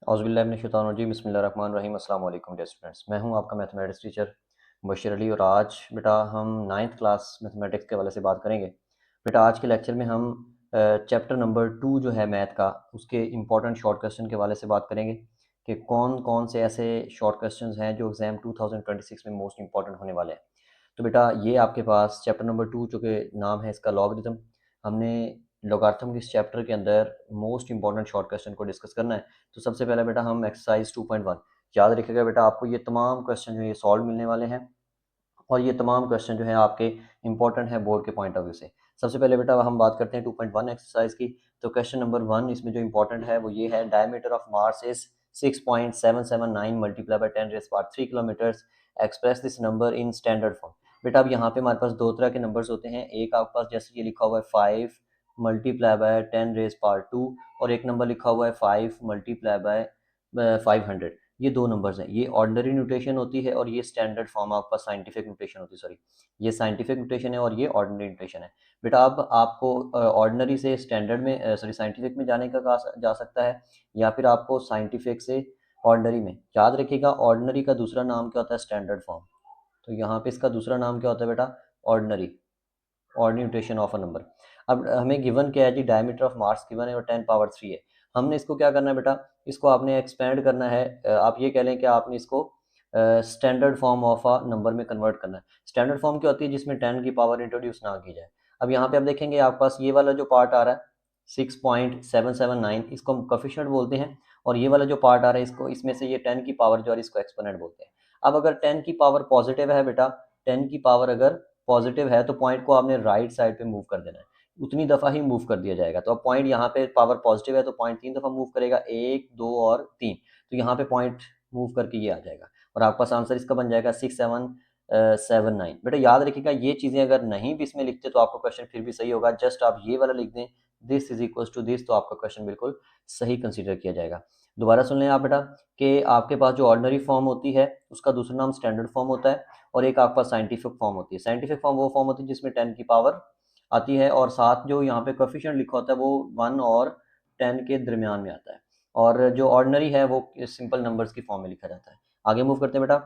औज़ुबिल्लाहि बिस्मिल्लाहिर्रहमानिर्रहीम अस्सलाम वालेकुम डियर स्टूडेंट्स। मैं हूं आपका मैथमेटिक्स टीचर बशीर अली और आज बेटा हम 9th क्लास मैथमेटिक्स के हवाले से बात करेंगे। बेटा आज के लेक्चर में हम चैप्टर नंबर 2 जो है मैथ का उसके इम्पोर्टेंट शॉर्ट क्वेश्चन के हवाले से बात करेंगे कि कौन कौन से ऐसे शॉर्ट क्वेश्चन हैं जो एग्ज़ाम 2026 में मोस्ट इंपॉर्टेंट होने वाले हैं। तो बेटा ये आपके पास चैप्टर नंबर 2 जो कि नाम है इसका लॉगरिथम। हमने लॉगरिथम के इस चैप्टर के अंदर मोस्ट इंपॉर्टेंट शॉर्ट क्वेश्चन को डिस्कस करना है। तो सबसे पहले बेटा हम एक्सरसाइज 2.1 याद रखिएगा बेटा, आपको ये तमाम क्वेश्चन जो ये सॉल्व मिलने वाले हैं और ये तमाम क्वेश्चन जो है आपके इंपॉर्टेंट है बोर्ड के पॉइंट ऑफ व्यू से। सबसे पहले बेटा हम बात करते हैं 2.1 एक्सरसाइज की। तो क्वेश्चन नंबर 1 इसमें जो इंपॉर्टेंट है वो ये है, diameter of Mars is 6.779 multiply by 10 rays power 3 kilometres, express this number in standard form. बेटा अब यहाँ पे हमारे पास दो तरह के नंबर्स होते हैं, एक आपके पास जैसे ये लिखा हुआ है 5 मल्टीप्लाई बाय 10 रेज़ पावर 2 और एक नंबर लिखा हुआ है 5 मल्टीप्लाई बाय 500। ये दो नंबर्स हैं, ये ऑर्डिनरी नोटेशन होती है और ये स्टैंडर्ड फॉर्म आपका साइंटिफिक नोटेशन होती है। सॉरी, ये साइंटिफिक नोटेशन है और ये ऑर्डिनरी नोटेशन है। बेटा अब आपको ऑर्डिनरी से स्टैंडर्ड में सॉरी साइंटिफिक में जाने का कहा जा सकता है या फिर आपको साइंटिफिक से ऑर्डिनरी में। याद रखिएगा ऑर्डिनरी का दूसरा नाम क्या होता है, स्टैंडर्ड फॉर्म। तो यहाँ पे इसका दूसरा नाम क्या होता है बेटा, ordinary, ordinary notation of a number. अब हमें गिवन क्या है जी, डायमीटर ऑफ मार्स गिवन है और 10 पावर 3 है। हमने इसको क्या करना है बेटा, इसको आपने एक्सपेंड करना है। आप ये कह लें कि आपने इसको standard form of a number में कन्वर्ट करना है। स्टैंडर्ड फॉर्म क्या होती है, जिसमें 10 की पावर इंट्रोड्यूस ना की जाए। अब यहाँ पे आप देखेंगे आपके पास ये वाला जो पार्ट आ रहा है 6.779, इसको हम कोफिशिएंट बोलते हैं और ये वाला जो पार्ट आ रहा है इसको, इसमें से ये 10 की पावर जो है इसको एक्सपोनेंट बोलते हैं। अब अगर 10 की पावर पॉजिटिव है बेटा, 10 की पावर अगर पॉजिटिव है तो पॉइंट को आपने राइट साइड पे मूव कर देना है, उतनी दफ़ा ही मूव कर दिया जाएगा। तो अब पॉइंट यहाँ पे पावर पॉजिटिव है तो पॉइंट 3 दफ़ा मूव करेगा, 1 2 और 3। तो यहाँ पे पॉइंट मूव करके ये आ जाएगा और आपके पास आंसर इसका बन जाएगा 6779। बेटा याद रखिएगा ये चीज़ें अगर नहीं भी इसमें लिखते तो आपका क्वेश्चन फिर भी सही होगा, जस्ट आप ये वाला लिख दें this is equal to this, तो आपका क्वेश्चन बिल्कुल सही कंसिडर किया जाएगा। दोबारा सुन लें आप बेटा कि आपके पास जो ऑर्डिनरी फॉर्म होती है उसका दूसरा नाम स्टैंडर्ड फॉर्म होता है और एक आपका साइंटिफिक फॉर्म होती है। साइंटिफिक फॉर्म वो फॉर्म होती है जिसमें 10 की पावर आती है और साथ जो यहाँ पे कोएफिशिएंट लिखा होता है वो 1 और 10 के दरमियान में आता है और जो ऑर्डिनरी है वो सिंपल नंबर्स की फॉर्म में लिखा जाता है। आगे मूव करते हैं बेटा।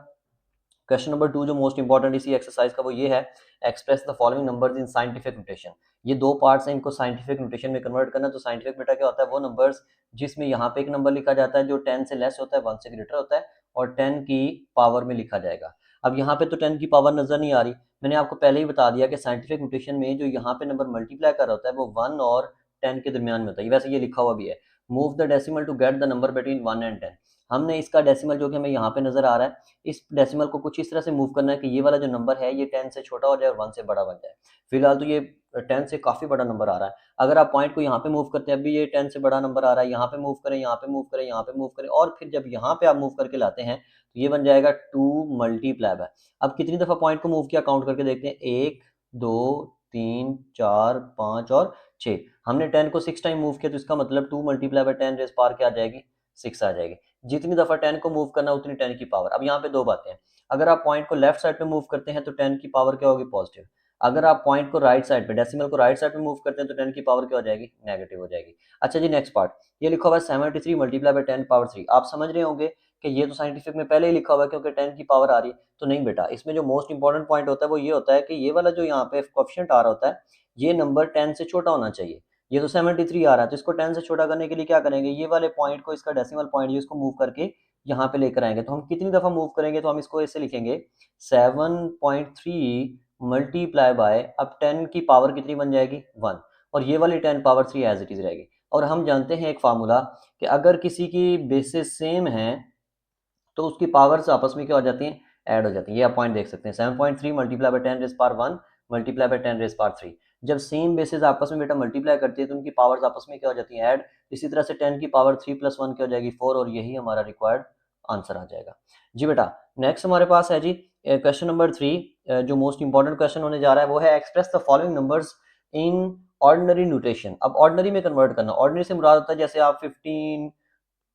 क्वेश्चन नंबर 2 जो मोस्ट इंपॉर्टेंट इसी एक्सरसाइज का वो ये है, express the following numbers in scientific notation. ये दो पार्ट्स हैं, इनको साइंटिफिक नोटेशन में कन्वर्ट करना। तो साइंटिफिक बेटा क्या होता है, वो नंबर्स जिसमें यहाँ पे एक नंबर लिखा जाता है जो 10 से लेस होता है, 1 से ग्रेटर होता है और 10 की पावर में लिखा जाएगा। अब यहाँ पे तो 10 की पावर नजर नहीं आ रही, मैंने आपको पहले ही बता दिया कि साइंटिफिक नोटेशन में जो यहाँ पे नंबर मल्टीप्लाई कर रहा होता है वो 1 और 10 के दरमियान में होता है। वैसे ये लिखा हुआ भी है, move the decimal to get the number between 1 and 10। हमने इसका डेसिमल जो कि हमें यहाँ पे नजर आ रहा है, इस डेसिमल को कुछ इस तरह से मूव करना है कि ये वाला जो नंबर है ये 10 से छोटा हो जाए और 1 से बड़ा बन जाए। फिलहाल तो ये 10 से काफ़ी बड़ा नंबर आ रहा है। अगर आप पॉइंट को यहाँ पे मूव करते हैं, अभी ये 10 से बड़ा नंबर आ रहा है, यहाँ पे मूव करें, यहाँ पे मूव करें, यहाँ पे मूव करें और फिर जब यहाँ पे आप मूव करके लाते हैं तो ये बन जाएगा 2 मल्टीप्लाई बाय। अब कितनी दफ़ा पॉइंट को मूव किया काउंट करके देखते हैं, 1 2 3 4 5 और 6। हमने 10 को 6 टाइम मूव किया तो इसका मतलब 2 मल्टीप्लाई बाय 10 रेज़ पावर क्या आ जाएगी, 6 आ जाएगी। जितनी दफ़ा 10 को मूव करना उतनी 10 की पावर। अब यहाँ पे दो बातें हैं, अगर आप पॉइंट को लेफ्ट साइड पे मूव करते हैं तो 10 की पावर क्या होगी, पॉजिटिव। अगर आप पॉइंट को राइट साइड पे, डेसिमल को राइट साइड पे मूव करते हैं तो 10 की पावर क्या हो जाएगी, नेगेटिव हो जाएगी। अच्छा जी नेक्स्ट पार्ट, ये लिखा हुआ है 73 मल्टीप्लाई बाय 10 पावर 3। आप समझ रहे होंगे कि ये तो साइंटिफिक में पहले ही लिखा हुआ है क्योंकि 10 की पावर आ रही है। तो नहीं बेटा, इसमें जो मोस्ट इंपॉर्टेंट पॉइंट होता है वो ये होता है कि ये वाला जो यहाँ पे कोएफिशिएंट आ रहा होता है ये नंबर 10 से छोटा होना चाहिए। ये तो 73 आ रहा है तो इसको 10 से छोटा करने के लिए क्या करेंगे, ये वाले पॉइंट को, इसका डेसिमल पॉइंट जो इसको मूव करके यहाँ पे लेकर आएंगे। तो हम कितनी दफ़ा मूव करेंगे, तो हम इसको ऐसे लिखेंगे 7.3 मल्टीप्लाई बाय, अब 10 की पावर कितनी बन जाएगी, 1 और ये वाली 10 पावर 3 एज इट इज़ रहेगी। और हम जानते हैं एक फार्मूला कि अगर किसी की बेसिस सेम है तो उसकी पावर्स आपस में क्या हो जाती हैं, ऐड हो जाती हैं। ये आप पॉइंट देख सकते हैं, 7.3 multiply by 10 rays power 1 multiply by 10 rays power 3। जब सेम बेसिस आपस में बेटा मल्टीप्लाई करती है तो उनकी पावर्स आपस में क्या हो जाती हैं, ऐड। इसी तरह से 10 की पावर 3 प्लस 1 क्या हो जाएगी, 4 और यही हमारा रिक्वायर्ड आंसर आ जाएगा। जी बेटा नेक्स्ट हमारे पास है जी क्वेश्चन नंबर 3। जो मोस्ट इंपॉर्टेंट क्वेश्चन होने जा रहा है वो है, express the following numbers in ordinary notation. अब ऑर्डिनरी में कन्वर्ट करना, ऑर्डिनरी से मुराद होता है जैसे आप 15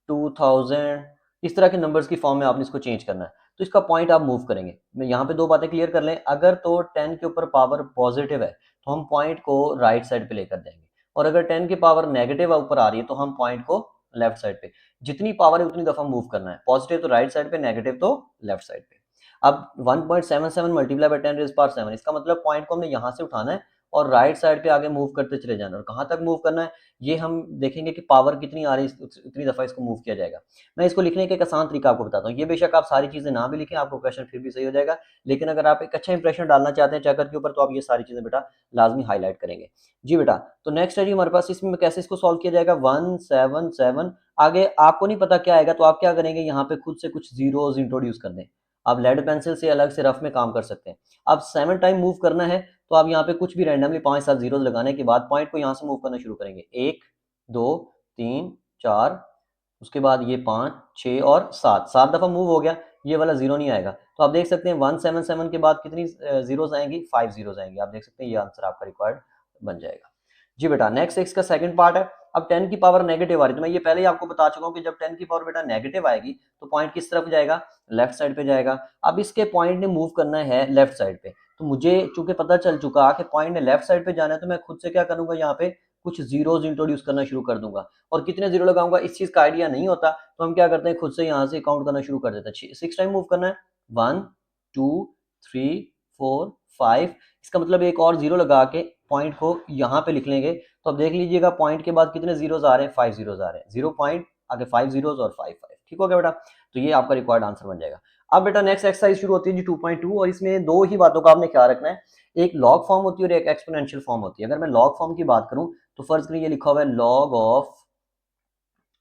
2000 इस तरह के नंबर्स की फॉर्म में आपने इसको चेंज करना है। तो इसका पॉइंट आप मूव करेंगे। मैं यहाँ पे दो बातें क्लियर कर लें, अगर तो 10 के ऊपर पावर पॉजिटिव है तो हम पॉइंट को राइट साइड पे लेकर जाएंगे और अगर 10 की पावर नेगेटिव ऊपर आ रही है तो हम पॉइंट को लेफ्ट साइड पे। जितनी पावर है उतनी दफा मूव करना है, पॉजिटिव तो राइट साइड पे, नेगेटिव तो लेफ्ट साइड पे। अब 1.77 मल्टीप्लाई बाय 10⁻⁷, इसका मतलब पॉइंट को हमने यहाँ से उठाना है और राइट साइड पे आगे मूव करते चले जाना। और कहाँ तक मूव करना है ये हम देखेंगे कि पावर कितनी आ रही है, उतनी दफा इसको मूव किया जाएगा। मैं इसको लिखने का एक आसान तरीका आपको बताता हूँ। ये बेशक आप सारी चीजें ना भी लिखें, आपको क्वेश्चन फिर भी सही हो जाएगा, लेकिन अगर आप एक अच्छा इंप्रेशन डालना चाहते हैं चेकर के ऊपर, तो आप ये सारी चीजें बेटा लाजमी हाईलाइट करेंगे। जी बेटा, तो नेक्स्ट है जी हमारे पास, इसमें कैसे इसको सॉल्व किया जाएगा। 177 आगे आपको नहीं पता क्या आएगा, तो आप क्या करेंगे, यहाँ पे खुद से कुछ जीरोस इंट्रोड्यूस कर दें। आप लेड पेंसिल से अलग से रफ में काम कर सकते हैं। अब 7 टाइम मूव करना है, तो आप यहाँ पे कुछ भी रैंडमली 5-7 जीरो लगाने के बाद पॉइंट को यहाँ से मूव करना शुरू करेंगे। 1 2 3 4, उसके बाद ये 5 6 और 7 दफा मूव हो गया, ये वाला जीरो नहीं आएगा। तो आप देख सकते हैं 177 के बाद कितनी जीरोस आएंगी, 5 जीरोस आएंगी। आप देख सकते हैं ये आंसर आपका रिक्वायर्ड बन जाएगा। जी बेटा, नेक्स्ट इसका सेकंड पार्ट है। अब 10 की पावर नेगेटिव आ रही है, तो मैं ये पहले ही आपको बता चुका हूँ कि जब 10 की पावर बेटा नेगेटिव आएगी तो पॉइंट किस तरफ जाएगा, लेफ्ट साइड पे जाएगा। अब इसके पॉइंट ने मूव करना है लेफ्ट साइड पे, तो मुझे चूंकि पता चल चुका कि पॉइंट ने लेफ्ट साइड पे जाना है, तो मैं खुद से क्या करूंगा, यहाँ पे कुछ जीरोस इंट्रोड्यूस करना शुरू कर दूंगा। और कितने जीरो लगाऊंगा इस चीज का आइडिया नहीं होता, तो हम क्या करते हैं, खुद से यहाँ से काउंट करना शुरू कर देते हैं। 6 टाइम मूव करना है, 1 2 3 4 5, इसका मतलब एक और जीरो लगा के पॉइंट को यहाँ पे लिख लेंगे। तो अब देख लीजिएगा पॉइंट के बाद कितने जीरोस आ रहे हैं, 5 जीरोस आ रहे हैं। 0 पॉइंट आगे 5 जीरोस और 5 5, ठीक हो गया बेटा। तो ये आपका रिक्वायर्ड आंसर बन जाएगा। अब बेटा नेक्स्ट एक्सरसाइज शुरू होती है जी 2.2, और इसमें दो ही बातों का आपने ख्याल रखना है, एक लॉग फॉर्म होती है और एक एक्सपोनेंशियल फॉर्म होती है। अगर मैं लॉग फॉर्म की बात करूं तो फर्ज करिए ये लिखा हुआ है log of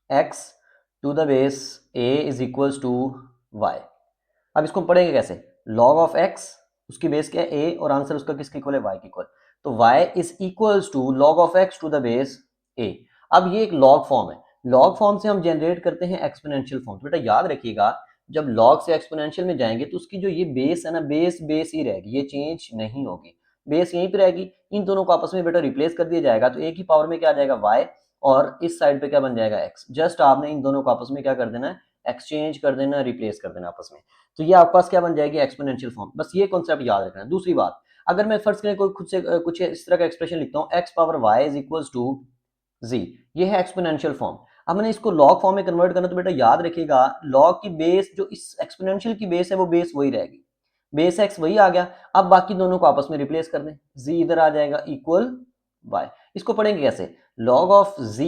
x to the base a is equals to y। अब इसको पढ़ेंगे कैसे, लॉग ऑफ x, उसकी बेस क्या है a, और आंसर उसका किसके इक्वल है, y के इक्वल। तो y is equals to log of x to the base a। अब ये एक लॉग फॉर्म है, लॉग फॉर्म से हम जनरेट करते हैं एक्सपोनेंशियल फॉर्म। तो बेटा याद रखिएगा, जब लॉग से एक्सपोनेंशियल में जाएंगे तो उसकी जो ये बेस है ना, बेस बेस ही रहेगी, ये चेंज नहीं होगी, बेस यहीं पे रहेगी। इन दोनों को आपस में बेटा रिप्लेस कर दिया जाएगा, तो एक ही पावर में क्या आ जाएगा, y, और इस साइड पे क्या बन जाएगा, x। जस्ट आपने इन दोनों को आपस में क्या कर देना है, एक्सचेंज कर देना, रिप्लेस कर देना आपस में। तो ये आपके पास क्या बन जाएगी, एक्सपोनेंशियल फॉर्म। बस ये कॉन्सेप्ट याद रखना है। दूसरी बात, अगर मैं फर्स्ट करें कोई खुद से कुछ इस तरह का एक्सप्रेशन लिखता हूँ, x power y is equals to z, ये है एक्सपोनेंशियल फॉर्म। अब मैंने इसको लॉग फॉर्म में कन्वर्ट करना, तो बेटा याद रखिएगा लॉग की बेस जो इस एक्सपोनेंशियल की बेस है वो बेस वही रहेगी, बेस x वही आ गया। अब बाकी दोनों को आपस में रिप्लेस कर दें, z इधर आ जाएगा इक्वल y। इसको पढ़ेंगे कैसे, log of z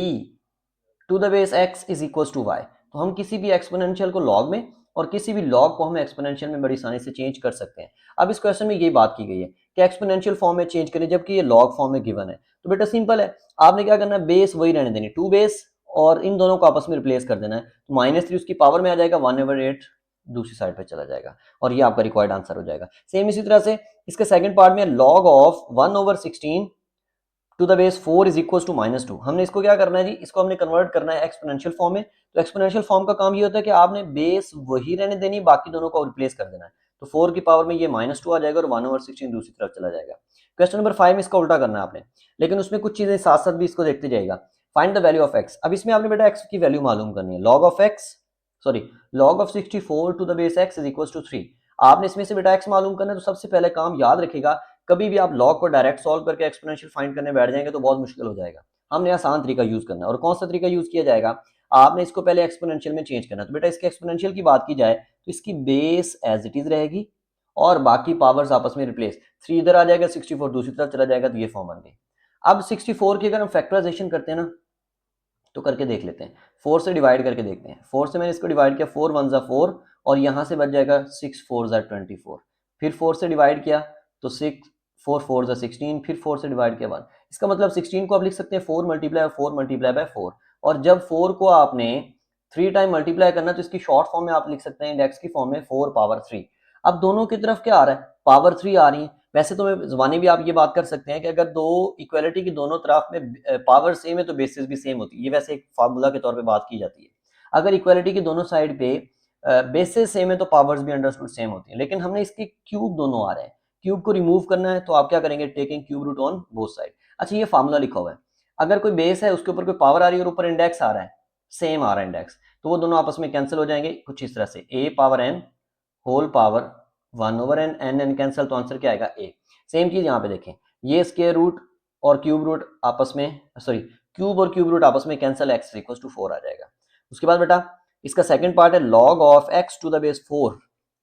to the base x is equal to y। तो हम किसी भी एक्सपोनेंशियल को लॉग में और किसी भी लॉग को हम एक्सपोनेंशियल में बड़ी आसानी से चेंज कर सकते हैं। अब इस क्वेश्चन में ये बात की गई है कि एक्सपोनेंशियल फॉर्म में चेंज करें, जबकि ये लॉग फॉर्म में गिवन है। तो बेटा सिंपल है, आपने क्या करना है, बेस वही रहने देनी, 2 बेस, और इन दोनों को आपस में रिप्लेस कर देना है। तो -3 उसकी पावर में आ जाएगा, 1/8 दूसरी साइड पे चला जाएगा, और ये आपका रिक्वायर्ड आंसर हो जाएगा। सेम इसी तरह से इसके सेकंड पार्ट में log of 1/16 to the base 4 is equal to -2। हमने इसको क्या करना है जी, इसको हमने कन्वर्ट करना है एक्सपोनेंशियल फॉर्म में। तो एक्सपोनेंशियल फॉर्म का काम ये होता है कि आपने बेस वही रहने देनी, बाकी दोनों को रिप्लेस कर देना है। तो 4 की पावर में ये -2 आ जाएगा और 1/16 दूसरी तरफ चला जाएगा। क्वेश्चन नंबर 5 में इसका उल्टा करना है आपने, लेकिन उसमें कुछ चीजें साथ साथ भी इसको देखते जाएगा। Find the value of x. अब इसमें आपने बेटा एक्स की वैल्यू मालूम करनी है। Log of x, sorry, log of 64 to the base x is equal to 3। आपने इसमें से बेटा एक्स मालूम करना है। तो सबसे पहले काम याद रखिएगा, कभी भी आप लॉग को डायरेक्ट सॉल्व करके एक्सपोनेंशियल फाइंड करने बैठ जाएंगे तो बहुत मुश्किल हो जाएगा। हमने आसान तरीका यूज करना है। और कौन सा तरीका यूज किया जाएगा, आपने इसको पहले एक्सपोनेंशियल में चेंज करना है। तो बेटा इसके एक्सपोनेंशियल की बात की जाए तो इसकी बेस एज इट इज रहेगी और बाकी पावर्स आपस में रिप्लेस, 3 इधर आ जाएगा, 64 दूसरी तरफ चला जाएगा, तो ये फॉर्म बन गई। अब 64 की अगर हम फैक्टराइजेशन करते हैं ना, तो करके देख लेते हैं, 4 से डिवाइड करके देखते हैं। 4 से मैंने इसको डिवाइड किया, 4 1 4, और यहाँ से बच जाएगा 6 4 24। फिर 4 से डिवाइड किया तो 6 4 4 16, फिर 4 से डिवाइड किया 1। इसका मतलब 16 को आप लिख सकते हैं 4 मल्टीप्लाई 4 मल्टीप्लाई बाय 4। और जब 4 को आपने 3 टाइम मल्टीप्लाई करना, तो इसकी शॉर्ट फॉर्म में आप लिख सकते हैं इंडेक्स की फॉर्म में 4 पावर 3। अब दोनों की तरफ क्या आ रहा है, पावर 3 आ रही है। वैसे तो मैं जबानी भी आप ये बात कर सकते हैं कि अगर दो इक्वालिटी की दोनों तरफ में पावर सेम है तो बेसिस भी सेम होती है। ये वैसे एक फार्मूला के तौर पे बात की जाती है। अगर इक्वालिटी की दोनों साइड पे बेसिस सेम है तो पावर्स भी अंडरस्टूड सेम होती है। लेकिन हमने इसके क्यूब दोनों आ रहे हैं, क्यूब को रिमूव करना है, तो आप क्या करेंगे, taking cube root on both side. अच्छा, ये फार्मूला लिखा हुआ है, अगर कोई बेस है उसके ऊपर कोई पावर आ रही है और ऊपर इंडेक्स आ रहा है, सेम आ रहा है इंडेक्स, तो वो दोनों आपस में कैंसिल हो जाएंगे कुछ इस तरह से, a power n whole power 1/n, n cancel, तो आंसर क्या आएगा a। सेम चीज यहाँ पे देखें, ये स्क्वायर रूट और क्यूब रूट आपस में, सॉरी, क्यूब और क्यूब रूट आपस में कैंसिल, x इक्वल टू 4 आ जाएगा। उसके बाद बेटा इसका सेकंड पार्ट है log of x to the base 4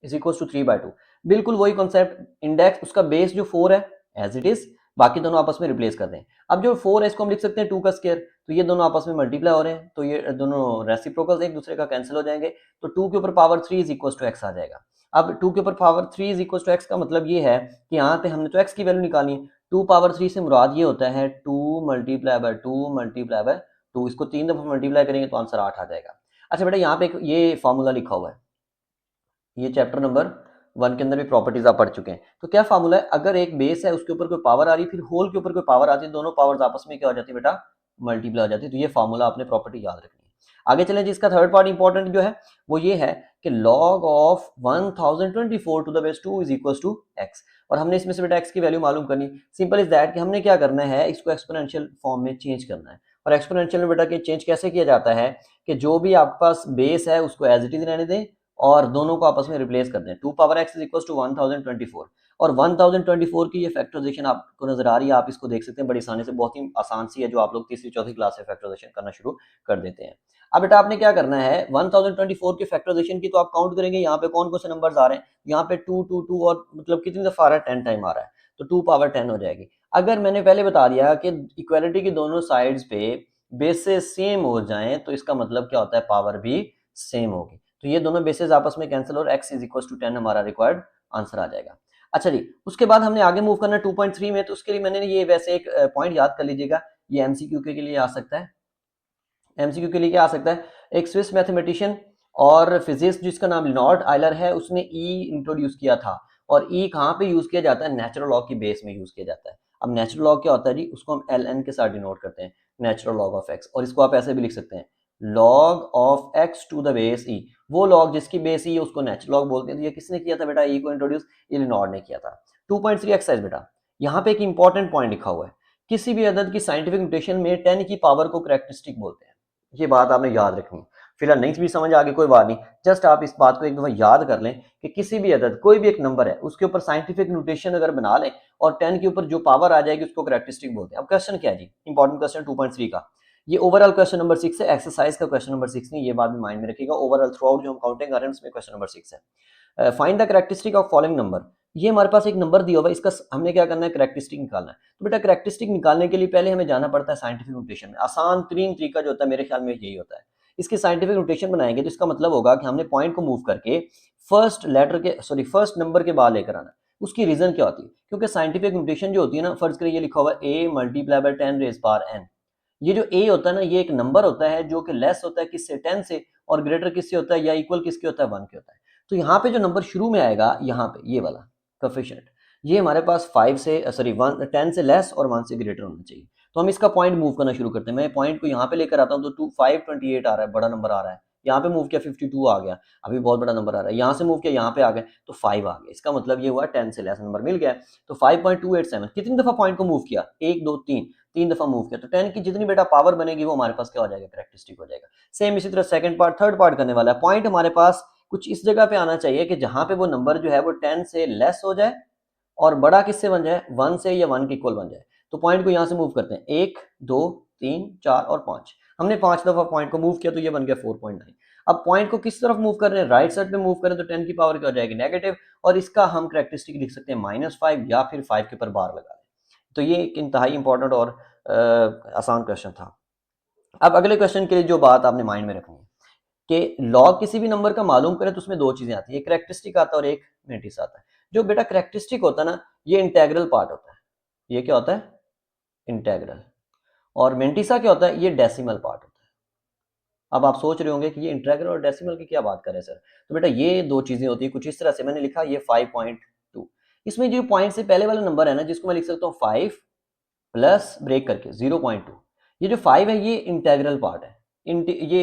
is equal to 3/2। बिल्कुल वही कॉन्सेप्ट, इंडेक्स उसका बेस जो 4 है एज इट इज, बाकी दोनों आपस में रिप्लेस कर दें। अब जो 4 है इसको हम लिख सकते हैं 2 का स्क्वायर, तो ये दोनों आपस में मल्टीप्लाई हो रहे हैं, तो ये दोनों रेसिप्रोकल एक दूसरे का कैंसिल हो जाएंगे, तो 2 के ऊपर power 3 is equal to x आ जाएगा। अब 2 के ऊपर power 3 is equal to x का मतलब ये है कि यहाँ पे हमने तो x की वैल्यू निकाली है, 2 पावर 3 से मुराद ये होता है 2 मल्टीप्लाई बाय 2 मल्टीप्लाई बाय 2, इसको 3 दफा मल्टीप्लाई करेंगे तो आंसर 8 आ जाएगा। अच्छा बेटा यहाँ पे एक ये फार्मूला लिखा हुआ है, ये चैप्टर नंबर 1 के अंदर भी प्रॉपर्टीज आप पढ़ चुके हैं। तो क्या फार्मूला है, अगर एक बेस है उसके ऊपर कोई पावर आ रही है फिर होल के ऊपर कोई पावर आती है, दोनों पावर्स आपस में क्या हो जाती है बेटा, मल्टीप्लाई हो जाती है। तो ये फार्मूला आपने प्रॉपर्टी याद रखनी है। आगे चलें जी, इसका थर्ड पार्ट इंपॉर्टेंट जो है वो ये है कि log of 1024 to the base 2 is equal to x, और हमने इसमें से बेटा x की वैल्यू मालूम करनी। सिंपल इज दैट कि हमने क्या करना है, इसको एक्सपोनेंशियल फॉर्म में चेंज करना है। और एक्सपोनेंशियल में बेटा के चेंज कैसे किया जाता है कि जो भी आपके पास बेस है उसको एज इट इज रहने दें और दोनों को आपस में रिप्लेस कर दें। 2 power x is equal to 1024, और 1024 की ये फैक्टराइजेशन आपको नजर आ रही है, आप इसको देख सकते हैं बड़ी आसानी से, बहुत ही आसान सी है जो आप लोग तीसरी चौथी क्लास से फैक्टराइजेशन करना शुरू कर देते हैं। अब बेटा आपने क्या करना है, 1024 की फैक्टराइजेशन की तो आप काउंट करेंगे यहाँ पे कौन कौन से नंबर्स आ रहे हैं, यहाँ पे 2 2 2 और मतलब कितनी दफा आ रहा है, 10 टाइम आ रहा है, तो 2 पावर 10 हो जाएगी। अगर मैंने पहले बता दिया कि इक्वालिटी की दोनों साइड्स पे बेसेस सेम हो जाएं तो इसका मतलब क्या होता है, पावर भी सेम होगी। तो ये दोनों बेसेस आपस में कैंसिल और x इज इक्वल टू 10 हमारा रिक्वायर्ड आंसर आ जाएगा। अच्छा जी, उसके बाद हमने आगे मूव करना 2.3 में, तो उसके लिए मैंने ये वैसे एक पॉइंट याद कर लीजिएगा, ये एमसीक्यू के लिए आ सकता है। एमसीक्यू के लिए क्या आ सकता है, एक स्विस मैथमेटिशियन और फिजिक्स जिसका नाम लिनॉर्ड आयलर है, उसने ई इंट्रोड्यूस किया था, और ई कहाँ पे यूज किया जाता है, नेचुरल लॉ की बेस में यूज किया जाता है। अब नेचुरल लॉ क्या होता है जी, उसको हम एल एन के साथ डिनोट करते हैं, नेचुरल लॉग ऑफ एक्स, और इसको आप ऐसे भी लिख सकते हैं log of x to the base e, वो लॉग जिसकी बेस ई है उसको नेचुरल लॉग बोलते हैं। तो ये किसने किया था बेटा, ई को इंट्रोड्यूस ये लिनॉर्ड ने किया था। 2.3 एक्सरसाइज बेटा, यहाँ पे एक इंपॉर्टेंट पॉइंट लिखा हुआ है, किसी भी अदद की साइंटिफिक नोटेशन में 10 की पावर को कैरेक्टरिस्टिक बोलते हैं। ये बात आपने याद रखनी। फिलहाल नहीं भी समझ आ गई कोई बात नहीं, जस्ट आप इस बात को एक दफा याद कर लें कि किसी भी अदद कोई भी एक नंबर है उसके ऊपर साइंटिफिक नोटेशन अगर बना लें और 10 के ऊपर जो पावर आ जाएगी उसको कैरेक्टरिस्टिक बोलते हैं। अब क्वेश्चन क्या है जी, इंपॉर्टेंट क्वेश्चन 2.3 का, ये ओवरऑल क्वेश्चन नंबर 6 है, एक्सरसाइज का क्वेश्चन नंबर 6 नहीं, ये बात भी माइंड में रखिएगा, ओवरऑल थ्रू आउट जो हम काउंटिंग कर रहे हैं उसमें क्वेश्चन नंबर 6 है। Find the characteristic of following number, ये हमारे पास एक नंबर दिया हुआ है, इसका हमने क्या करना है, कैरेक्टरिस्टिक निकालना है। तो बेटा कैरेक्टरिस्टिक निकालने के लिए पहले हमें जाना पड़ता है साइंटिफिक नोटेशन में। आसान तरीन तरीका जो होता है मेरे ख्याल में यही होता है, इसकी साइंटिफिक नोटेशन बनाएंगे तो इसका मतलब होगा कि हमने पॉइंट को मूव करके फर्स्ट नंबर के बाद लेकर आना। उसकी रीजन क्या होती है, क्योंकि साइंटिफिक नोटेशन जो होती है ना, फर्ज करिए ये लिखा हुआ है a multiply by 10 raise power n, ये जो a होता है ना ये एक नंबर होता है जो कि लेस होता है किससे, 10 से, और ग्रेटर किससे होता है या इक्वल किसके होता है, 1 के होता है। तो यहाँ पे जो नंबर शुरू में आएगा यहाँ पे ये वाला कोफिशिएंट, ये हमारे पास 5 से 10 से लेस और 1 से ग्रेटर होना चाहिए। तो हम इसका पॉइंट मूव करना शुरू करते हैं, मैं पॉइंट को यहाँ पे लेकर आता हूँ तो 528 आ रहा है, बड़ा नंबर आ रहा है, यहाँ पे मूव किया 52 आ गया, अभी बहुत बड़ा नंबर आ रहा है, यहाँ से मूव किया यहाँ पे आ गए तो 5 आ गया, इसका मतलब ये हुआ 10 से लेस नंबर मिल गया। तो 5.287 कितनी दफा पॉइंट को मूव किया, 1 2 3, 3 दफा मूव किया, तो 10 की जितनी बेटा पावर बनेगी वो हमारे पास क्या हो जाएगा, कैरेक्टरिस्टिक हो जाएगा। सेम इसी तरह सेकंड पार्ट थर्ड पार्ट करने वाला है, पॉइंट हमारे पास कुछ इस जगह पे आना चाहिए कि जहां पे वो नंबर जो है वो 10 से लेस हो जाए और बड़ा किससे बन जाए, 1 से या 1 के इक्वल बन जाए। तो पॉइंट को यहाँ से मूव करते हैं, 1 2 3 4 और 5, हमने 5 दफा पॉइंट को मूव किया तो ये बन गया 4.9। अब पॉइंट को किस तरफ मूव कर रहे हैं, राइट साइड पे मूव करें तो 10 की पावर क्या हो जाएगी, नेगेटिव, और इसका हम कैरेक्टरिस्टिक लिख सकते हैं -5 या फिर 5 के ऊपर बार लगा लें। तो ये एक इंतहाई इंपॉर्टेंट और आसान क्वेश्चन था। अब अगले क्वेश्चन के लिए जो बात आपने माइंड में रखनी है कि लॉग किसी भी नंबर का मालूम करें तो उसमें दो चीजें आती है, एक कैरेक्टरिस्टिक आता है और एक मेंटिस आता है। जो बेटा कैरेक्टरिस्टिक होता है ना ये इंटेग्रल पार्ट होता है, ये क्या होता है, इंटेग्रल, और मेंटिसा क्या होता है, ये डेसिमल पार्ट होता है। अब आप सोच रहे होंगे कि ये इंटेग्रल और डेसिमल की क्या बात कर रहे हैं सर, तो बेटा ये दो चीजें होती है कुछ इस तरह से, मैंने लिखा ये 5.2, इसमें जो पॉइंट से पहले वाला नंबर है ना जिसको मैं लिख सकता हूँ 5 प्लस ब्रेक करके 0.2, ये जो 5 है ये इंटेग्रल पार्ट है, ये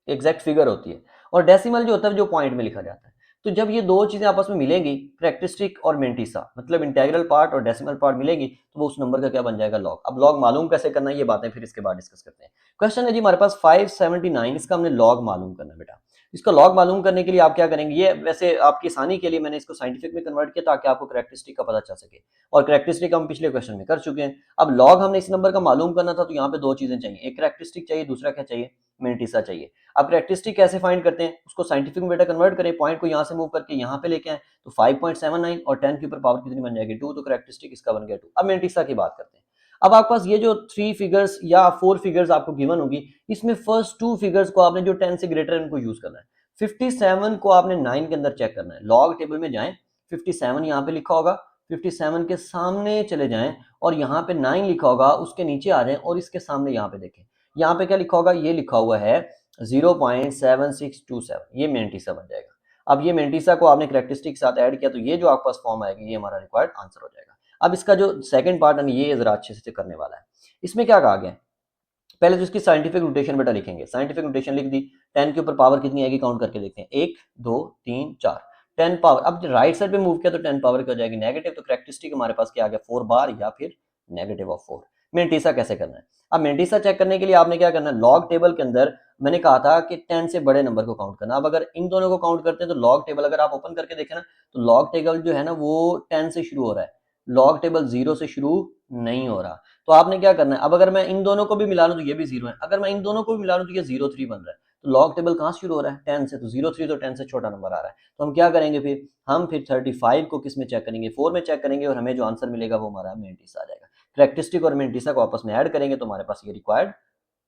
एग्जैक्ट फिगर होती है, और डेसिमल जो होता है जो पॉइंट में लिखा जाता है। तो जब ये दो चीजें आपस में मिलेंगी, कैरेक्टरिस्टिक और मेंटिसा, मतलब इंटीग्रल पार्ट और डेसिमल पार्ट मिलेंगी, तो वो उस नंबर का क्या बन जाएगा, लॉग। अब लॉग मालूम कैसे करना है ये बातें फिर इसके बाद डिस्कस करते हैं। क्वेश्चन है जी हमारे पास 579, इसका हमने लॉग मालूम करना है बेटा। इसका लॉग मालूम करने के लिए आप क्या करेंगे, ये वैसे आपकी आसानी के लिए मैंने इसको साइंटिफिक में कन्वर्ट किया ताकि आपको कैरेक्टरिस्टिक का पता चल सके, और कैरेक्टरिस्टिक हम पिछले क्वेश्चन में कर चुके हैं। अब लॉग हमने इस नंबर का मालूम करना था, तो यहाँ पे दो चीजें चाहिए, एक कैरेक्टरिस्टिक चाहिए, दूसरा क्या चाहिए, मेंटिसा चाहिए। अब कैरेक्टरिस्टिक कैसे फाइंड करते हैं, उसको साइंटिफिक में बेटा कन्वर्ट करें, पॉइंट को यहाँ से मूव करके यहाँ पे लेके आए, तो 5.79 और 10 के ऊपर पावर कितनी बन जाएगी, 2, तो कैरेक्टरिस्टिक इसका बन गया 2। अब मेंटिसा की बात करते हैं। अब आपके पास ये जो 3 फिगर्स या 4 फिगर्स आपको गिवन होगी, इसमें फर्स्ट 2 फिगर्स को आपने जो 10 से ग्रेटर है उनको यूज करना है। 57 को आपने 9 के अंदर चेक करना है, लॉग टेबल में जाएं, 57 यहाँ पे लिखा होगा, 57 के सामने चले जाएं और यहाँ पे 9 लिखा होगा, उसके नीचे आ जाएं और इसके सामने यहाँ पे देखें, यहाँ पे क्या लिखा होगा, ये लिखा हुआ है 0.7627, ये मेंटिसा बन जाएगा। अब ये मेंटिसा को आपने कैरेक्टरिस्टिक के साथ ऐड किया, तो ये जो आपके पास फॉर्म आएगी, ये हमारा रिक्वायर्ड आंसर हो जाएगा। अब इसका जो सेकंड पार्ट है ये जरा अच्छे से करने वाला है। इसमें क्या कहा गया, पहले तो इसकी साइंटिफिक नोटेशन बेटा लिखेंगे, साइंटिफिक नोटेशन लिख दी, 10 के ऊपर पावर कितनी आएगी काउंट करके देखते हैं, 1 2 3 4, 10 पावर। अब राइट साइड पे मूव किया तो 10 पावर क्या हो जाएगी, नेगेटिव, तो कैरेक्टरिस्टिक हमारे पास क्या आ गया, 4 बार या फिर नेगेटिव ऑफ 4। मेंटिसा कैसे करना है, अब मेंटिसा चेक करने के लिए आपने क्या करना है, लॉग टेबल के अंदर मैंने कहा था कि 10 से बड़े नंबर को काउंट करना। अब अगर इन दोनों को काउंट करते हैं तो लॉग टेबल अगर आप ओपन करके देखें ना, तो लॉग टेबल जो है ना वो 10 से शुरू हो रहा है, लॉग टेबल 0 से शुरू नहीं हो रहा। तो आपने क्या करना है, अब अगर मैं इन दोनों को भी मिला लूं तो ये भी 0 है, अगर मैं इन दोनों को भी मिला लूं तो ये 0 3 बन रहा है। तो लॉग टेबल कहां शुरू हो रहा है, 10 से, तो 0 3 तो 10 से छोटा नंबर आ रहा है। तो हम क्या करेंगे फिर, हम फिर 35 को किस में चेक करेंगे, 4 में चेक करेंगे, और हमें जो आंसर मिलेगा वो हमारा मेंटिसा आ जाएगा। कैरेक्टरिस्टिक और मेंटिसा को आपस में ऐड करेंगे तो हमारे पास ये रिक्वायर्ड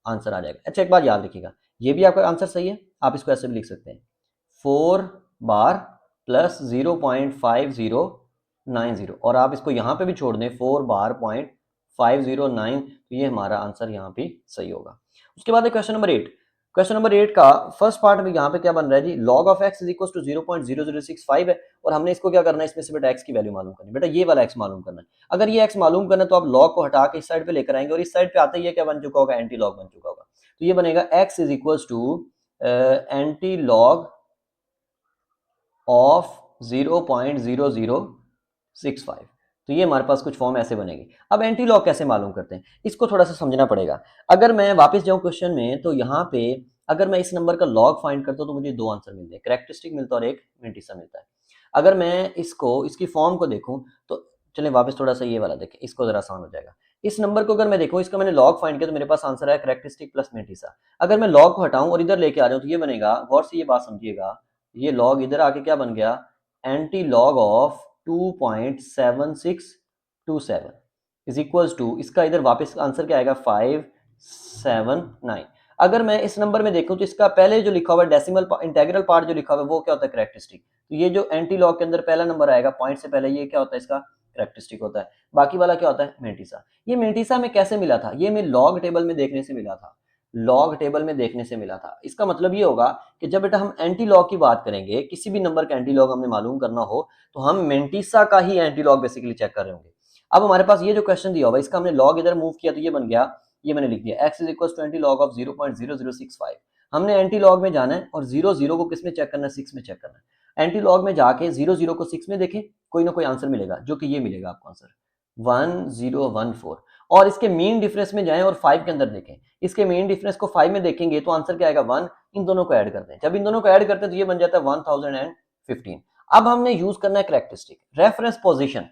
आंसर आ जाएगा। अच्छा एक बात याद रखिएगा, ये भी आपका आंसर सही है, आप इसको ऐसे भी लिख सकते हैं, 4 बार प्लस 0.5090, और आप इसको यहाँ पे भी छोड़ दें 4 बार 0.509, तो ये हमारा आंसर यहाँ पे सही होगा। उसके बाद क्वेश्चन नंबर 8, क्वेश्चन नंबर 8 का फर्स्ट पार्ट में यहाँ पे क्या बन रहा है जी, log of x is equal to 0.0065 है, और हमने इसको क्या करना है, इसमें से बेटा x की वैल्यू मालूम करनी है, बेटा ये वाला x मालूम करना है। अगर ये x मालूम करना है तो आप log को हटा के इस साइड पे लेकर आएंगे, और इस साइड पे आते ही क्या बन चुका होगा, एंटी लॉग बन चुका होगा। तो ये बनेगा x is equal to anti log of 0.0065, तो ये हमारे पास कुछ फॉर्म ऐसे बनेगी। अब एंटी लॉग कैसे मालूम करते हैं, इसको थोड़ा सा समझना पड़ेगा। अगर मैं वापस जाऊं क्वेश्चन में, तो यहाँ पे अगर मैं इस नंबर का लॉग फाइंड करता हूं तो मुझे दो आंसर मिलते हैं, कैरेक्टरिस्टिक मिलता है और एक मेंटिसा मिलता है। अगर मैं इसकी फॉर्म को देखूं तो चलिए वापस थोड़ा सा ये वाला देखें, इसको जरा आसान हो जाएगा। इस नंबर को अगर मैं देखूं, इसका मैंने लॉग फाइंड किया तो मेरे पास आंसर है कैरेक्टरिस्टिक प्लस मेंटिसा। अगर मैं लॉग को हटाऊं और इधर लेके आ जाऊं तो ये बनेगा, गौर से ये बात समझिएगा, ये लॉग इधर आके क्या बन गया, anti log of 2.7627 is equals to, इसका इधर वापस आंसर क्या आएगा, 579। अगर मैं इस नंबर में देखूं तो इसका पहले जो लिखा हुआ है डेसिमल इंटीग्रल पार्ट जो लिखा हुआ है वो क्या होता है, कैरेक्टरिस्टिक। तो ये जो एंटी लॉग के अंदर पहला नंबर आएगा पॉइंट से पहले, ये क्या होता है, इसका कैरेक्टरिस्टिक होता है। बाकी वाला क्या होता है, मेंटिसा। ये मेंटिसा में कैसे मिला था, ये मैं लॉग टेबल में देखने से मिला था, लॉग टेबल में देखने से मिला था। इसका मतलब ये होगा कि जब बेटा हम एंटी लॉग की बात करेंगे, किसी भी नंबर का एंटी लॉग हमने मालूम करना हो, तो हम मेंटिसा का ही एंटी लॉग बेसिकली चेक कर रहे होंगे। अब हमारे पास ये जो क्वेश्चन दिया होगा, इसका हमने लॉग इधर मूव किया तो ये बन गया, ये मैंने लिख दिया x is equal to anti log of 0.0065। हमने एंटी लॉग में जाना है और 0 को किस में चेक करना है, 6 में चेक करना है। एंटी लॉग में जाके 0 को 6 में देखें, कोई ना कोई आंसर मिलेगा, जो कि ये मिलेगा आपको आंसर 1014। और इसके मीन डिफरेंस में जाएं और 5 के अंदर देखें, इसके मीन डिफरेंस को 5 में देखेंगे तो आंसर क्या आएगा, 1। इन दोनों को ऐड करते हैं, जब इन दोनों को ऐड करते हैं तो ये बन जाता है 1015। अब हमने यूज करना है कैरेक्टरिस्टिक रेफरेंस पोजीशन।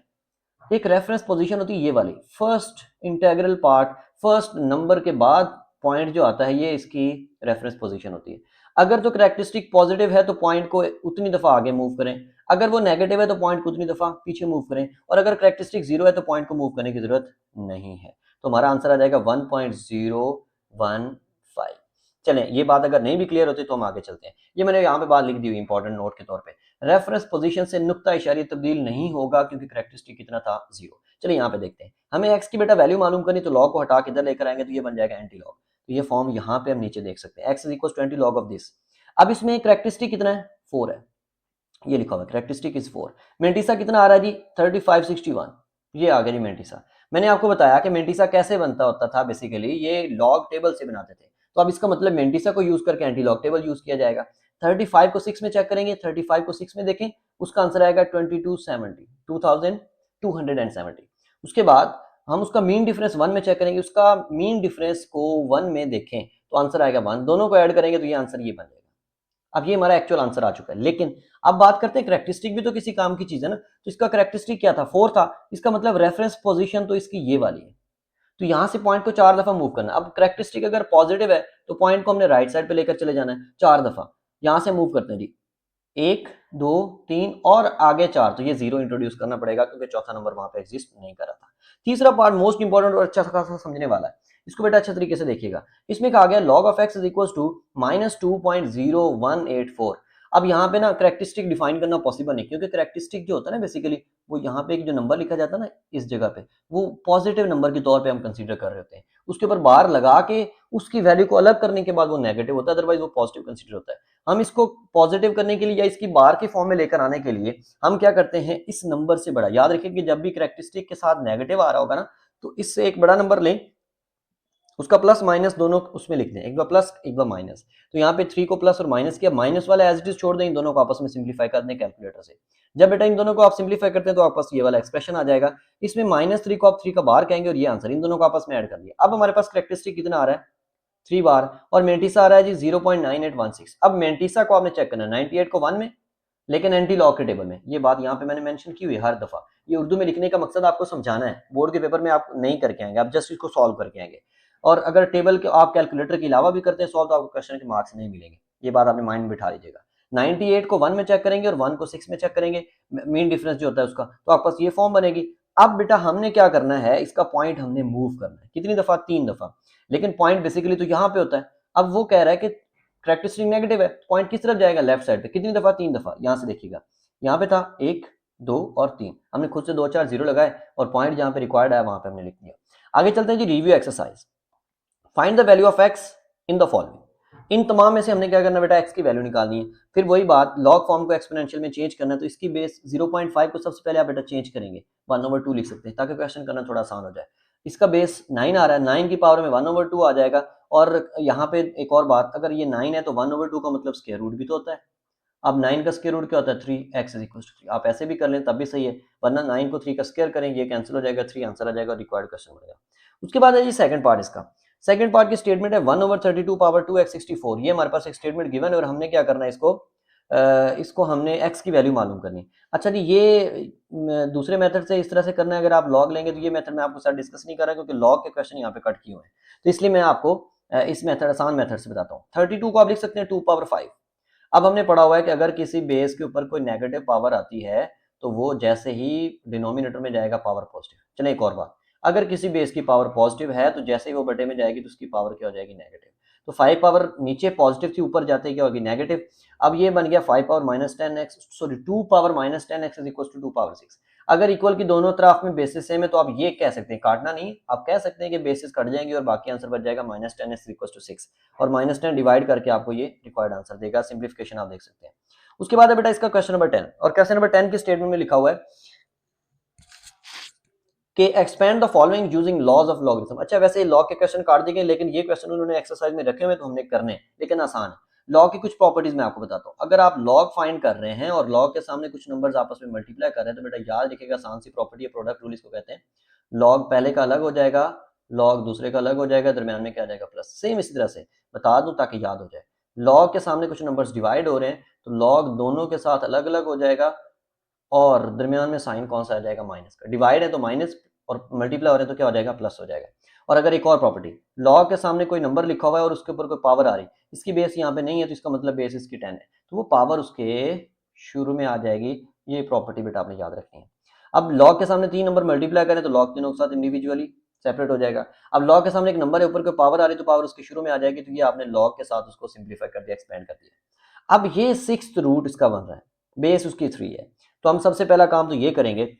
एक रेफरेंस पोजीशन होती है ये वाली, first integral part, first number के बाद पॉइंट जो आता है, ये इसकी रेफरेंस पोजीशन होती है। अगर तो कैरेक्टरिस्टिक पॉजिटिव है तो पॉइंट को उतनी दफा आगे मूव करें, अगर वो नेगेटिव है तो पॉइंट को उतनी दफा पीछे मूव करें, और अगर कैरेक्टरिस्टिक 0 है तो पॉइंट को मूव करने की जरूरत नहीं है। तो हमारा आंसर आ जाएगा 1.015। चलें, ये बात अगर नहीं भी क्लियर होती तो हम आगे चलते हैं। ये मैंने यहाँ पे बात लिख दी हुई इंपॉर्टेंट नोट के तौर पे, रेफरेंस पोजीशन से नुक्ता इशारे तब्दील नहीं होगा क्योंकि कैरेक्टरिस्टिक कितना था, 0। चलिए यहाँ पे देखते हैं, हमें x की बेटा वैल्यू मालूम करनी, तो लॉग को हटा के इधर लेकर आएंगे तो ये बन जाएगा एंटी लॉग। तो ये फॉर्म यहाँ पे हम नीचे देख सकते हैं, x is equal to anti log of this. अब इसमें कैरेक्टरिस्टिक कितना है, 4 है, ये लिखा हुआ है कैरेक्टरिस्टिक इज 4। मेंटिसा कितना आ रहा है जी, 3561, ये आ गया जी मेंटिसा। मैंने आपको बताया कि मेंटिसा कैसे बनता होता था, बेसिकली ये लॉग टेबल से बनाते थे। तो अब इसका मतलब मेंटिसा को यूज करके एंटी लॉग टेबल यूज किया जाएगा। 35 को 6 में चेक करेंगे, 35 को 6 में देखें, उसका आंसर आएगा 2270, 2270। उसके बाद हम उसका मीन डिफरेंस 1 में चेक करेंगे, उसका मीन डिफरेंस को 1 में देखें तो आंसर आएगा 1, दोनों को ऐड करेंगे तो ये आंसर ये बन जाएगा। अब ये हमारा एक्चुअल आंसर आ चुका है। लेकिन अब बात करते हैं करेक्टरिस्टिक भी तो किसी काम की चीज है ना, तो इसका करेक्टरिस्टिक क्या था, 4 था, इसका मतलब रेफरेंस पोजीशन तो इसकी ये वाली है, तो यहां से पॉइंट को 4 दफा मूव करना। अब करेक्टरिस्टिक अगर पॉजिटिव है तो पॉइंट को हमने राइट साइड पे लेकर चले जाना है 4 दफा। यहां से मूव करते हैं जी, 1 2 3 और आगे 4, तो ये 0 इंट्रोड्यूस करना पड़ेगा क्योंकि चौथा नंबर वहां पे एग्जिस्ट नहीं कर रहा था। तीसरा पार्ट मोस्ट इंपॉर्टेंट और अच्छा खासा समझने वाला है, इसको बेटा अच्छे तरीके से देखिएगा। इसमें कहा गया log of x is equals to -2.0184। अब यहाँ पे ना करेक्टरिस्टिक डिफाइन करना पॉसिबल नहीं, क्योंकि करेक्टरिस्टिक जो होता है ना बेसिकली, वो यहाँ पे एक जो नंबर लिखा जाता है ना इस जगह पे, वो पॉजिटिव नंबर के तौर पे हम कंसीडर कर रहे होते हैं, उसके ऊपर बार लगा के उसकी वैल्यू को अलग करने के बाद वो नेगेटिव होता है, अदरवाइज वो पॉजिटिव कंसीडर होता है। हम इसको पॉजिटिव करने के लिए या इसकी बार के फॉर्म में लेकर आने के लिए हम क्या करते हैं, इस नंबर से बड़ा, याद रखिए कि जब भी करेक्टरिस्टिक के साथ नेगेटिव आ रहा होगा ना, तो इससे एक बड़ा नंबर लें, उसका प्लस माइनस दोनों उसमें लिख दें, एक बार प्लस एक बार माइनस। तो यहाँ पे 3 को प्लस और माइनस किया, माइनस वाला एज इट इज छोड़ दें, इन दोनों को आपस में सिंप्लीफाई कर दें कैलकुलेटर से। जब बेटा इन दोनों को आप सिंप्लीफाई करते हैं तो आपस ये वाला एक्सप्रेशन आ जाएगा, इसमें -3 को आप 3 का बार कहेंगे और ये आंसर, इन दोनों को आपस में ऐड कर दिया। अब हमारे पास करेक्टरिस्टिक कितना आ रहा है, 3 बार, और मेंटिसा आ रहा है जी 0.9816। अब मेंटिसा को आपने चेक करना है 98 को 1 में, लेकिन एंटी लॉग के टेबल में। ये बात यहाँ पे मैंने मेंशन की हुई है हर दफा, ये उर्दू में लिखने का मकसद आपको समझाना है, बोर्ड के पेपर में आप नहीं करके आएंगे, आप जस्ट इसको सॉल्व करके आएंगे। और अगर टेबल के आप कैलकुलेटर के अलावा भी करते हैं सॉल्व तो आपको क्वेश्चन के मार्क्स नहीं मिलेंगे, ये बात आपने माइंड में बिठा लीजिएगा। 98 को 1 में चेक करेंगे और 1 को 6 में चेक करेंगे, मीन डिफरेंस जो होता है उसका, तो आपके पास ये फॉर्म बनेगी। अब बेटा हमने क्या करना है, इसका पॉइंट हमने मूव करना है, कितनी दफा, 3 दफा, लेकिन पॉइंट बेसिकली तो यहाँ पे होता है। अब वो कह रहा है कि करेक्टरिस्टिक नेगेटिव है, पॉइंट किस तरफ जाएगा, लेफ्ट साइड पे, कितनी दफा, 3 दफा। यहाँ से देखिएगा, यहाँ पे था 1 2 और 3, हमने खुद से 2 4 0 लगाए और पॉइंट जहां पे रिक्वायर्ड है वहां पे हमने लिख दिया। आगे चलते हैं जी, review exercise. Find the value of x in the following. इन तमाम में से हमने क्या करना बेटा, एक्स की वैल्यू निकालनी है। फिर वही बात, लॉग फॉर्म को एक्सपोनेंशियल में चेंज करना है, तो इसकी बेस 0.5 को सबसे पहले आप बेटा चेंज करेंगे, 1/2 लिख सकते हैं ताकि क्वेश्चन करना थोड़ा आसान हो जाए। इसका बेस 9 आ रहा है, 9 की पावर में 1/2 आ जाएगा। और यहाँ पे एक और बात, अगर ये 9 है तो 1/2 का मतलब स्क्वायर रूट भी तो होता है। अब 9 का स्क्वायर रूट क्या होता है, 3x इज इक्वल टू 3। आप ऐसे भी कर लें तब भी सही है, वरना 9 को 3 का स्क्वायर करेंगे, ये कैंसिल हो जाएगा, 3 आंसर आ जाएगा और रिक्वायर्ड क्वेश्चन बनेगा। उसके बाद है जी सेकंड पार्ट इसका। सेकंड पार्ट की स्टेटमेंट है 1/32 पावर 2x64। ये हमारे पास एक स्टेटमेंट गिवन है और हमने क्या करना है, इसको हमने x की वैल्यू मालूम करनी है। अच्छा जी, ये दूसरे मेथड से इस तरह से करना है, अगर आप लॉग लेंगे तो ये मेथड मैं आपको साथ डिस्कस नहीं कर रहा क्योंकि लॉग के क्वेश्चन यहाँ पे कट किए हुए हैं, तो इसलिए मैं आपको इस मेथड, आसान मेथड से बताता हूँ। 32 को आप लिख सकते हैं 2 पावर 5। अब हमने पढ़ा हुआ है कि अगर किसी बेस के ऊपर कोई नेगेटिव पावर आती है तो वो जैसे ही डिनोमिनेटर में जाएगा पावर पॉजिटिव। चले एक और बात, अगर किसी बेस की पावर पॉजिटिव है तो जैसे ही वो बटे में जाएगी तो उसकी पावर क्या हो जाएगी, नेगेटिव। तो 5 पावर नीचे पॉजिटिव थी, ऊपर जाते ही क्या होगी, नेगेटिव। अब ये बन गया 5 power -10x, sorry 2 power -10x is equal to 2 power 6। अगर इक्वल की दोनों तरफ में बेसिस सेम है तो आप ये कह सकते हैं, काटना नहीं, आप कह सकते हैं कि बेसिस कट जाएंगे और बाकी आंसर बच जाएगा -10x इक्वल टू 6, और -10 डिवाइड करके आपको ये रिक्वायर्ड आंसर देगा। सिंप्लीफिकेशन आप देख सकते हैं। उसके बाद है बेटा इसका क्वेश्चन नंबर 10, और क्वेश्चन नंबर 10 की स्टेटमेंट में लिखा हुआ है कि expand the following using laws of logarithm. अच्छा, वैसे लॉग के क्वेश्चन काट दिए, लेकिन ये क्वेश्चन उन्होंने एक्सरसाइज में रखे हुए तो हमने करने, लेकिन आसान है। लॉग की कुछ प्रॉपर्टीज मैं आपको बताता हूँ। अगर आप लॉग फाइंड कर रहे हैं और लॉग के सामने कुछ नंबर्स आपस में मल्टीप्लाई कर रहे हैं तो बेटा याद रखिएगा, आसान सी प्रॉपर्टी है, प्रोडक्ट रूल इसको कहते हैं। लॉग पहले का अलग हो जाएगा, लॉग दूसरे का अलग हो जाएगा, दरमियान में क्या आ जाएगा, प्लस। सेम इसी तरह से बता दूं ताकि याद हो जाए। लॉग के सामने कुछ नंबर्स डिवाइड हो रहे हैं तो लॉग दोनों के साथ अलग अलग हो जाएगा, और दरमियान में साइन कौन सा आ जाएगा, माइनस का। डिवाइड है तो माइनस, और मल्टीप्लाई हो रहे हैं तो क्या हो जाएगा, प्लस हो जाएगा। और अगर एक और प्रॉपर्टी, लॉग के सामने कोई नंबर लिखा हुआ है और उसके ऊपर कोई पावर आ रही, इसकी बेस यहाँ पे नहीं है तो इसका मतलब बेस इसकी 10 है, तो वो पावर उसके शुरू में आ जाएगी। ये प्रॉपर्टी बेटा आपने याद रखनी है। अब लॉग के सामने 3 नंबर मल्टीप्लाई करें तो लॉग तीनों के साथ इंडिविजुअली सेपरेट हो जाएगा। अब लॉग के सामने एक नंबर है, ऊपर कोई पावर आ रही तो पावर उसके शुरू में आ जाएगी, तो ये आपने लॉग के साथ उसको सिंप्लीफाई कर दिया, एक्सपेंड कर दिया। अब ये 6th रूट इसका बन रहा है, बेस उसकी 3 है, तो हम सबसे पहला काम तो ये करेंगे,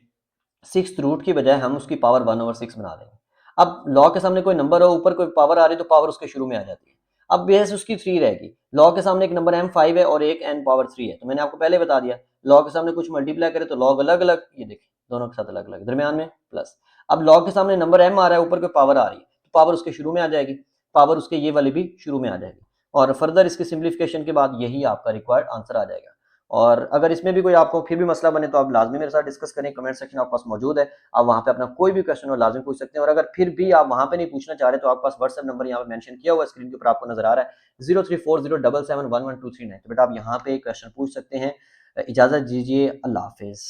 6th रूट की बजाय हम उसकी पावर 1/6 बना देंगे। अब लॉग के सामने कोई नंबर हो, ऊपर कोई पावर आ रही तो पावर उसके शुरू में आ जाती है। अब बेस उसकी 3 रहेगी। लॉग के सामने एक नंबर m5 है और एक n पावर 3 है, तो मैंने आपको पहले बता दिया, लॉग के सामने कुछ मल्टीप्लाई करे तो लॉग अलग अलग, ये देखिए दोनों के साथ अलग अलग, दरमियान में प्लस। अब लॉग के सामने नंबर m आ रहा है, ऊपर कोई पावर आ रही है तो पावर उसके शुरू में आ जाएगी, पावर उसके ये वाली भी शुरू में आ जाएगी और फर्दर इसके सिंप्लीफिकेशन के बाद यही आपका रिक्वायर्ड आंसर आ जाएगा। और अगर इसमें भी कोई आपको फिर भी मसला बने तो आप लाजमी मेरे साथ डिस्कस करें, कमेंट सेक्शन आपके पास मौजूद है, आप वहाँ पे अपना कोई भी क्वेश्चन हो लाजमी पूछ सकते हैं। और अगर फिर भी आप वहाँ पे नहीं पूछना चाह रहे तो आपके पास व्हाट्सएप नंबर यहाँ पे मेंशन किया हुआ है, स्क्रीन के ऊपर आपको नजर आ रहा है 034077111239। तो बेटा आप यहाँ पे क्वेश्चन पूछ सकते हैं। इजाजत दीजिए, अल्लाह हाफिज।